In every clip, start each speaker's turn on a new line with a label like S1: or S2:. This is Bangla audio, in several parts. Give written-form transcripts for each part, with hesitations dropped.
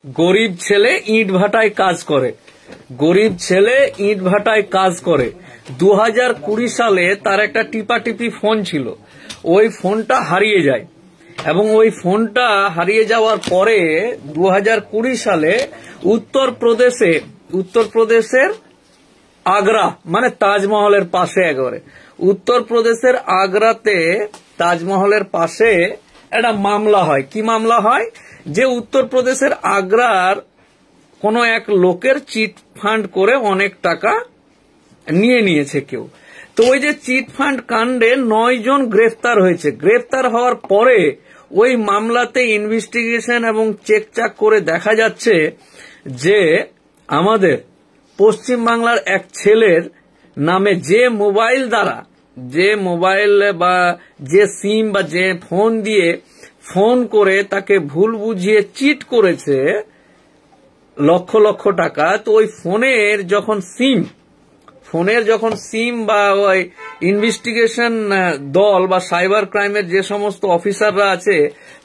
S1: গরিব ছেলে ইট ভাটায় কাজ করে, গরিব ছেলে ইট ভাটায় কাজ করে। 2020 সালে তার একটা টিপাটিপি ফোন ছিল, ওই ফোনটা হারিয়ে যায় এবং ওই ফোনটা হারিয়ে যাওয়ার পরে 2020 সালে উত্তরপ্রদেশের আগ্রা, মানে তাজমহলের পাশে, একেবারে উত্তরপ্রদেশের আগ্রাতে তাজমহলের পাশে একটা মামলা হয়। কি মামলা হয়? যে উত্তরপ্রদেশের আগ্রার কোনো এক লোকের চিট ফান্ড করে অনেক টাকা নিয়েছে কেউ। তো ওই যে চিট ফান্ড কাণ্ডে 9 জন গ্রেফতার হয়েছে। গ্রেফতার হওয়ার পরে ওই মামলাতে ইনভেস্টিগেশন এবং চেকচাক করে দেখা যাচ্ছে যে আমাদের পশ্চিম বাংলার এক ছেলের নামে যে মোবাইল দ্বারা, যে মোবাইল বা যে সিম বা যে ফোন দিয়ে ফোন করে তাকে ভুল বুঝিয়ে চিট করেছে লক্ষ লক্ষ টাকা। তো ওই ফোনের যখন সিম বা ওই ইনভেস্টিগেশন দল বা সাইবার ক্রাইমের যে সমস্ত অফিসাররা আছে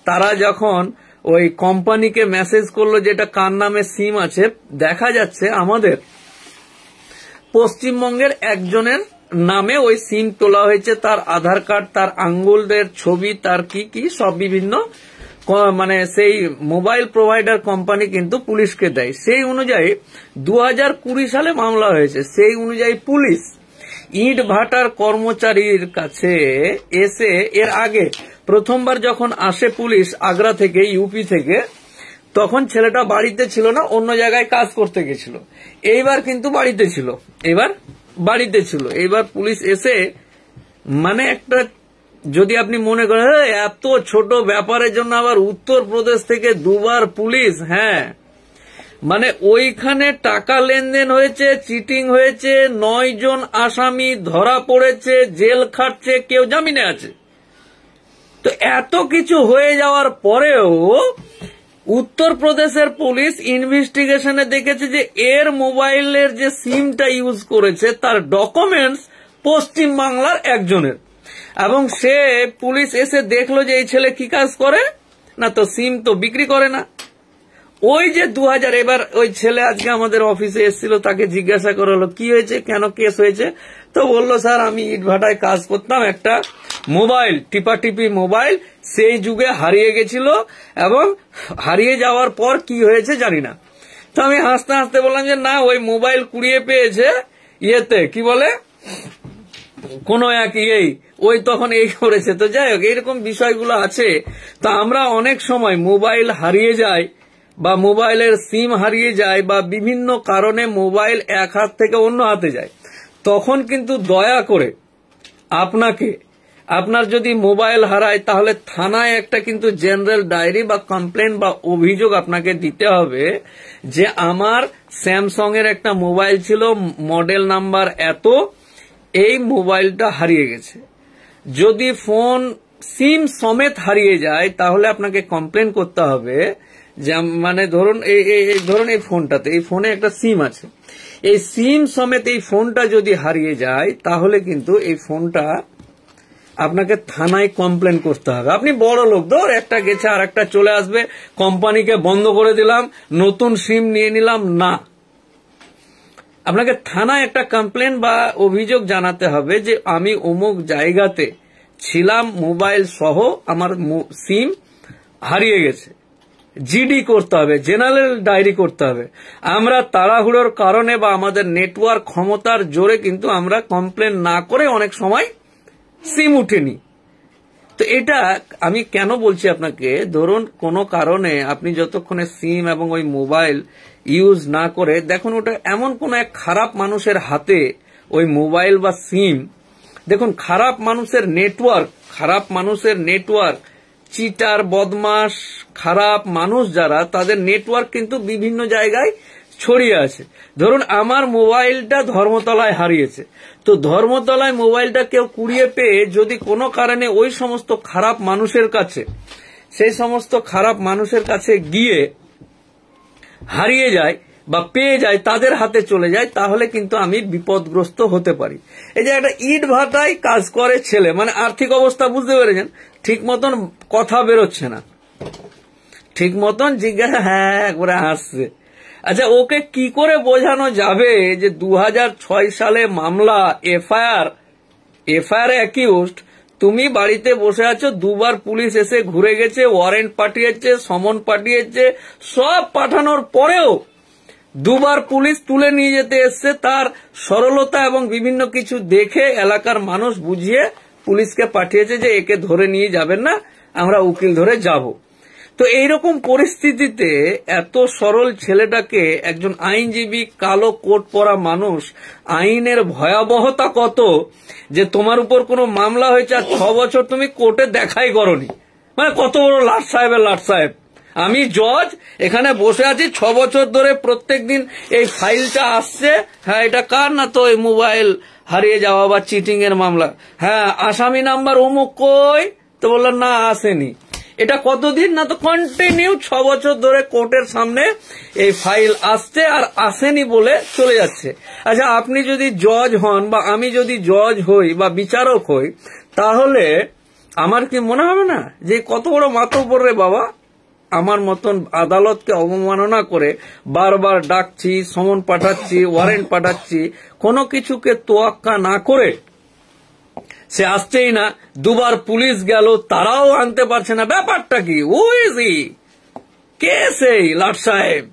S1: তারা যখন ওই কোম্পানিকে মেসেজ করলো যেটা কার নামে সিম আছে, দেখা যাচ্ছে আমাদের পশ্চিমবঙ্গের একজনের নামে ওই সিম তোলা হয়েছে। তার আধার কার্ড, তার আঙ্গুলের ছবি, তার কি সব বিভিন্ন, মানে সেই মোবাইল প্রোভাইডার কোম্পানি কিন্তু পুলিশকে দেয়। সেই অনুযায়ী 2020 সালে মামলা হয়েছে। সেই অনুযায়ী পুলিশ ইট ভাটার কর্মচারীর কাছে এসে, এর আগে প্রথমবার যখন আসে পুলিশ আগ্রা থেকে, ইউপি থেকে, তখন ছেলেটা বাড়িতে ছিল না, অন্য জায়গায় কাজ করতে গেছিল। এইবার কিন্তু বাড়িতে ছিল। এইবার পুলিশ এসে, মানে একটা, যদি আপনি মনে করেন এত ছোট ব্যাপারের জন্য আবার উত্তরপ্রদেশ থেকে দুবার পুলিশ, হ্যাঁ, মানে ওইখানে টাকা লেনদেন হয়েছে, চিটিং হয়েছে, 9 জন আসামি ধরা পড়েছে, জেল খাটছে, কেউ জামিনে আছে। তো এত কিছু হয়ে যাওয়ার পরেও উত্তরপ্রদেশের পুলিশ ইনভেস্টিগেশনে দেখেছে যে এর মোবাইলের যে সিমটা ইউজ করেছে তার ডকুমেন্টস পশ্চিম বাংলার একজনের, এবং সে পুলিশ এসে দেখলো যে এই ছেলে কি কাজ করে না, তো সিম তো বিক্রি করে না। ওই যে 2000, এবার ওই ছেলে আজকে আমাদের অফিসে এসেছিল, তাকে জিজ্ঞাসা করা হলো কি হয়েছে, কেন কেস হয়েছে। তো বললো, স্যার আমি ইট ভাটায় কাজ করতাম, একটা মোবাইল, টিপাটিপি মোবাইল সেই যুগে হারিয়ে গেছিল এবং হারিয়ে যাওয়ার পর কি হয়েছে জানি না। তো আমি হাসতে হাসতে বললাম যে না, ওই মোবাইল কুড়িয়ে পেয়েছে ইয়েতে, কি বলে, কোন এক ওই তখন এই করেছে। তো যাই হোক, এইরকম বিষয়গুলো আছে। তো আমরা অনেক সময় মোবাইল হারিয়ে যায় বা মোবাইলের সিম হারিয়ে যায় বা বিভিন্ন কারণে মোবাইল এক হাত থেকে অন্য হাতে যায়, তখন কিন্তু দয়া করে আপনার যদি মোবাইল হারায় তাহলে থানায় একটা কিন্তু জেনারেল ডায়েরি বা কমপ্লেন বা অভিযোগ আপনাকে দিতে হবে যে আমার স্যামসাং এর একটা মোবাইল ছিল, মডেল নাম্বার এত, এই মোবাইলটা হারিয়ে গেছে। যদি ফোন সিম সমেত হারিয়ে যায় তাহলে আপনাকে কমপ্লেন করতে হবে যে, মানে ধরুন এই ফোনটাতে, এই ফোনে একটা সিম আছে, এই সিম সমেত এই ফোনটা যদি হারিয়ে যায় তাহলে কিন্তু এই ফোনটা আপনাকে থানায় কমপ্লেন করতে হবে। আপনি বড় লোক, ধর একটা গেছে আর একটা চলে আসবে, কোম্পানিকে বন্ধ করে দিলাম, নতুন সিম নিয়ে নিলাম, না, আপনাকে থানায় একটা কমপ্লেন বা অভিযোগ জানাতে হবে যে আমি অমুক জায়গাতে ছিলাম, মোবাইল সহ আমার সিম হারিয়ে গেছে। জিডি করতে হবে, জেনারেল ডায়েরি করতে হবে। আমরা তাড়াহুড়োর কারণে বা আমাদের নেটওয়ার্ক ক্ষমতার জোরে কিন্তু আমরা কমপ্লেন না করে অনেক সময় সিম উঠেনি। তো এটা আমি কেন বলছি আপনাকে, ধরুন কোনো কারণে আপনি যতক্ষণে সিম এবং ওই মোবাইল ইউজ না করে, দেখুন ওটা এমন কোন এক খারাপ মানুষের হাতে ওই মোবাইল বা সিম, দেখুন খারাপ মানুষের নেটওয়ার্ক, চিটার, বদমাশ, খারাপ মানুষ যারা, তাদের নেটওয়ার্ক কিন্তু বিভিন্ন জায়গায় ছড়িয়ে আছে। ধরুন আমার মোবাইলটা ধর্মতলায় হারিয়েছে, তো ধর্মতলায় মোবাইলটা কেউ কুড়িয়ে পেয়ে যদি কোনো কারণে ওই সমস্ত খারাপ মানুষের কাছে, সেই সমস্ত খারাপ মানুষের কাছে গিয়ে হারিয়ে যায় বা পেয়ে যায়, তাদের হাতে চলে যায়, তাহলে কিন্তু আমি বিপদগ্রস্ত হতে পারি। এই যে একটা ইট ভাটায় কাজ করে ছেলে, মানে আর্থিক অবস্থা বুঝতে পেরেছেন, ঠিক মতন কথা বেরোচ্ছে না, ঠিক মতন জিজ্ঞাসা, হ্যাঁ করে হাসছে। আচ্ছা, ওকে কি করে বোঝানো যাবে যে 2006 সালে মামলা, এফআইআর অ্যাকিউজড, তুমি বাড়িতে বসে আছো, দুবার পুলিশ এসে ঘুরে গেছে, ওয়ারেন্ট পাঠিয়েছে, সমন পাঠিয়েছে, সব পাঠানোর পরেও দুবার পুলিশ তুলে নিয়ে যেতে এসছে। তার সরলতা এবং বিভিন্ন কিছু দেখে এলাকার মানুষ বুঝিয়ে পুলিশকে পাঠিয়েছে যে একে ধরে নিয়ে যাবেন না, আমরা উকিল ধরে যাব। তো এইরকম পরিস্থিতিতে এত সরল ছেলেটাকে একজন আইনজীবী, কালো কোট পরা মানুষ, আইনের ভয়াবহতা কত, যে তোমার উপর কোনো মামলা হয়েছে আর 6 বছর তুমি কোর্টে দেখাই করনি, মানে কত বড় লাট সাহেবের লাট সাহেব। আমি জজ, এখানে বসে আছি 6 বছর ধরে, প্রত্যেকদিন এই ফাইলটা আসছে, হ্যাঁ এটা কার, না তো এই মোবাইল হারিয়ে যাওয়া বা চিটিং এর মামলা, হ্যাঁ আসামি নাম্বার অমুক কই, তো বললাম না আসেনি। এটা কতদিন, না তো কন্টিনিউ 6 বছর ধরে কোর্টের সামনে এই ফাইল আসছে আর আসেনি বলে চলে যাচ্ছে। আচ্ছা, আপনি যদি জজ হন বা আমি যদি জজ হই বা বিচারক হই, তাহলে আমার কি মনে হবে না যে কত বড় মাতব্বর রে বাবা, আমার মতন আদালতকে অবমাননা করে বারবার ডাকছি, সমন পাঠাচ্ছি, ওয়ারেন্ট পাঠাচ্ছি, কোনো কিছুকে তোয়াক্কা না করে সে আসছেই না। দুবার পুলিশ গেল, তারাও আনতে পারছে না। ব্যাপারটা কি? উইজি কে সেই লাট সাহেব?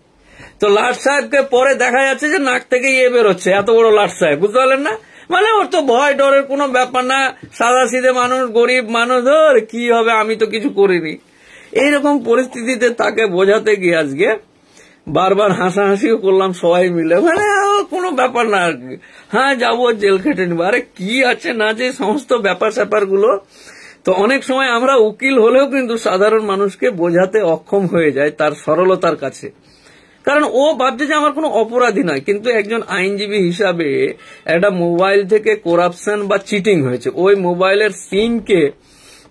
S1: তো লাট সাহেবকে পরে দেখা যাচ্ছে যে নাক থেকে ইয়ে বেরোচ্ছে, এত বড় লাট সাহেব, বুঝতে পারলেন না? মানে ওর তো ভয় ডরের কোনো ব্যাপার না, সাদা সিধে মানুষ, গরিব মানুষ, ধর কি হবে, আমি তো কিছু করিনি। এইরকম পরিস্থিতিতে তাকে বোঝাতে গিয়ে আজকে বারবার হাসাহাসিও করলাম সবাই মিলে, মানে কোনো ব্যাপার না, হ্যাঁ যাবো জেল খেটে নিবো। আরে কি আছে না যে সমস্ত ব্যাপার স্যাপার গুলো। তো অনেক সময় আমরা উকিল হলেও কিন্তু সাধারণ মানুষকে বোঝাতে অক্ষম হয়ে যায় তার সরলতার কাছে, কারণ ও ভাবছে যে আমার কোনো অপরাধী নয়। কিন্তু একজন আইনজীবী হিসাবে একটা মোবাইল থেকে করাপশন বা চিটিং হয়েছে, ওই মোবাইলের সিমকে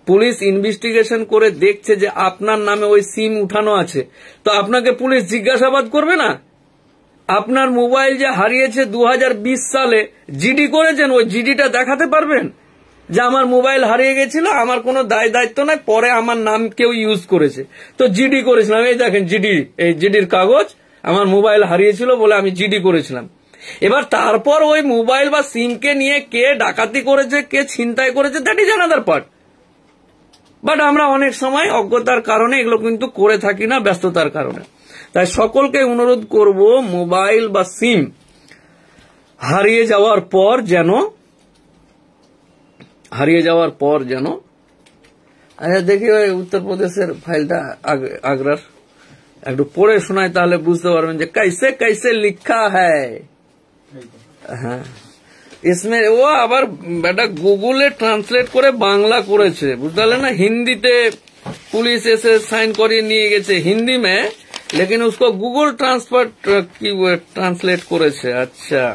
S1: পুলিশ ইনভেস্টিগেশন করে দেখছে যে আপনার নামে ওই সিম উঠানো আছে, তো আপনাকে পুলিশ জিজ্ঞাসাবাদ করবে না? আপনার মোবাইল যে হারিয়েছে 2020 সালে, জিডি করেছেন, ওই জিডিটা দেখাতে পারবেন যে আমার মোবাইল হারিয়ে গেছিল, আমার কোনো দায় দায়িত্ব নাই, পরে আমার নাম কেউ ইউজ করেছে, তো জিডি করেছিলাম, এই দেখেন জিডি, এই জিডির কাগজ, আমার মোবাইল হারিয়েছিল বলে আমি জিডি করেছিলাম। এবার তারপর ওই মোবাইল বা সিমকে নিয়ে কে ডাকাতি করেছে, কে ছিনতাই করেছে, that is another part. But আমরা অনেক সময় অজ্ঞতার কারণে এগুলো কিন্তু করে থাকি না, ব্যস্ততার কারণে। তাই সকলকে অনুরোধ করব, মোবাইল বা সিম হারিয়ে যাওয়ার পর যেন আচ্ছা দেখি ওই উত্তরপ্রদেশের ফাইলটা আগ্রার একটু পড়ে শোনায়, তাহলে বুঝতে পারবেন যে कैसे कैसे লিখা হ্যায়। হ্যাঁ, इसमें ও আবার বেটা গুগলে ট্রান্সলেট করে বাংলা করেছে, বুঝতে পারলেন না? হিন্দিতে পুলিশ এসে সাইন করিয়ে নিয়ে গেছে হিন্দি में, लेकिन उसको गूगल ट्रांसलेट করেছে। अच्छा,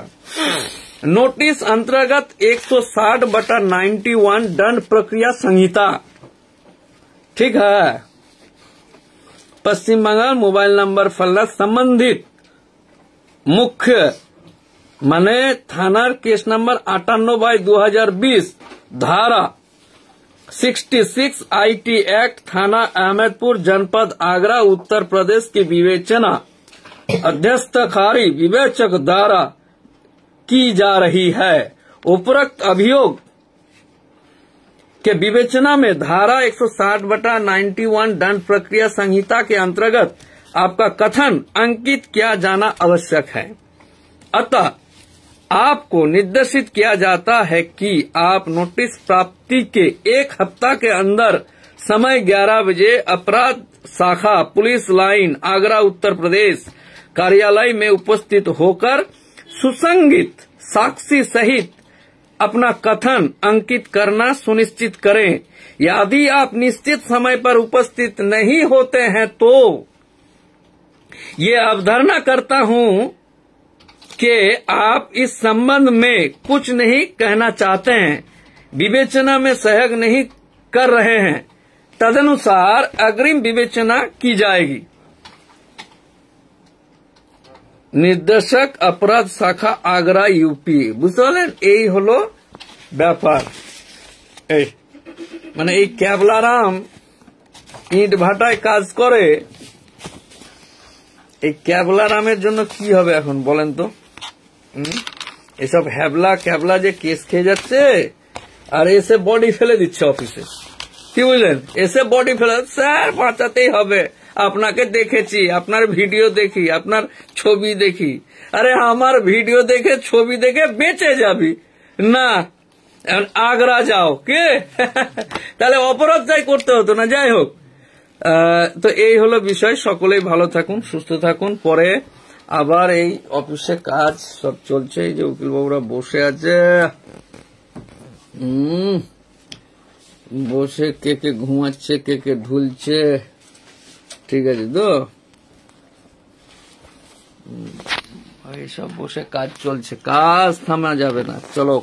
S1: नोटिस अंतर्गत 160/91 दंड प्रक्रिया संहिता, ठीक है, पश्चिम बंगाल मोबाइल नंबर फल्ला संबंधित मुख्य माने थानार केस नंबर 58/2020 धारा 66 IT एक्ट थाना अहमदपुर जनपद आगरा उत्तर प्रदेश की विवेचना अध्यस्थकारी विवेचक द्वारा की जा रही है। उपरोक्त अभियोग के विवेचना में धारा 160/91 दंड प्रक्रिया संहिता के अंतर्गत आपका कथन अंकित किया जाना आवश्यक है। अतः आपको निर्देशित किया जाता है कि आप नोटिस प्राप्ति के 1 हफ्ता के अंदर समय 11 बजे अपराध शाखा पुलिस लाइन आगरा उत्तर प्रदेश कार्यालय में उपस्थित होकर सुसंगत साक्षी सहित अपना कथन अंकित करना सुनिश्चित करें। यदि आप निश्चित समय पर उपस्थित नहीं होते हैं तो ये अवधारणा करता हूं कि आप इस संबंध में कुछ नहीं कहना चाहते हैं, विवेचना में सहयोग नहीं कर रहे हैं, तदनुसार अग्रिम विवेचना की जाएगी। निर्देशक अपराध शाखा आगरा यूपी। বুঝতে পারলেন? এই হলো ব্যাপার। মানে এই ক্যাবলারাম ইট ভাটায় কাজ করে, এই ক্যাবলা নামের জন্য কি হবে এখন বলেন তো? এসব হ্যাবলা ক্যাবলা যে কেস খেয়ে যাচ্ছে আর এসে বডি ফেলে দিচ্ছে অফিসে, কি বুঝলেন? এসে বডি ফেলে, স্যার বাঁচাতেই হবে, আপনাকে দেখেছি, আপনার ভিডিও দেখি, আপনার ছবি দেখি। আরে আমার ভিডিও দেখে ছবি দেখে বেঁচে যাবি না, আগ্রা যাও কে? তাহলে অপরাধ যাই করতে হতো না। যাই হোক, তো এই হলো বিষয়। সকলেই ভালো থাকুন, সুস্থ থাকুন। পরে আবার এই অফিসে কাজ সব চলছে। এই যে উকিল বাবুরা বসে আছে, বসে কে কে ঘুমাচ্ছে, কে কে ঢুলছে, ঠিক আছে তো? এইসব বসে কাজ চলছে, কাজ থামা যাবে না। চলো।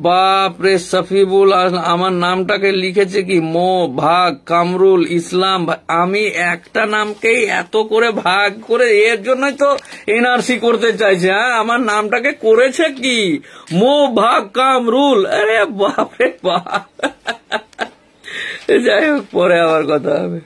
S1: বাপ রে, সফিবুল আমার নামটাকে লিখেছে কি মো ভাগ কামরুল ইসলাম। আমি একটা নামকেই এত করে ভাগ করে, এর জন্যই তো এনআরসি করতে চাইছে। হ্যাঁ, আমার নামটাকে করেছে কি মো ভাগ কামরুল। আরে বাপ রে বাপ। যাই হোক, পরে আবার কথা হবে।